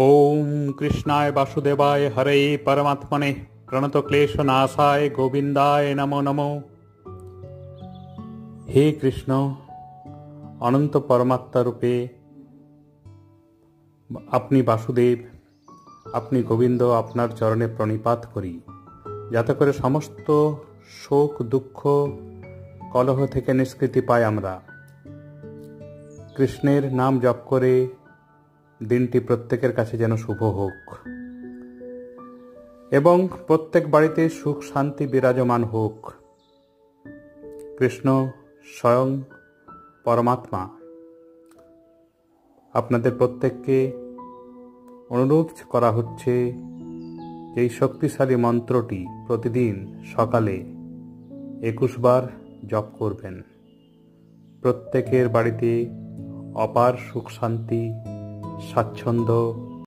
ओम कृष्णाय वासुदेवाय हरे परमात्मने प्रणतक्लेशनाशाय गोविंदाय नमो नमो। হে কৃষ্ণ, অনন্ত পরমাত্মা রূপে আপনি বাসুদেব, আপনি গোবিন্দ, আপনার চরণে প্রণিপাত করি, যাতে করে সমস্ত শোক দুঃখ কলহ থেকে নিষ্কৃতি পাই। আমরা কৃষ্ণের নাম জপ করে দিনটি প্রত্যেকের কাছে যেন শুভ হোক এবং প্রত্যেক বাড়িতে সুখ শান্তি বিরাজমান হোক। কৃষ্ণ স্বয়ং পরমাত্মা আপনাদের প্রত্যেককে অনুরোধ করা হচ্ছে যে এই শক্তিশালী মন্ত্রটি প্রতিদিন সকালে 21 বার জপ করবেন। প্রত্যেকের বাড়িতে অপার সুখ শান্তি স্বাচ্ছন্দ্য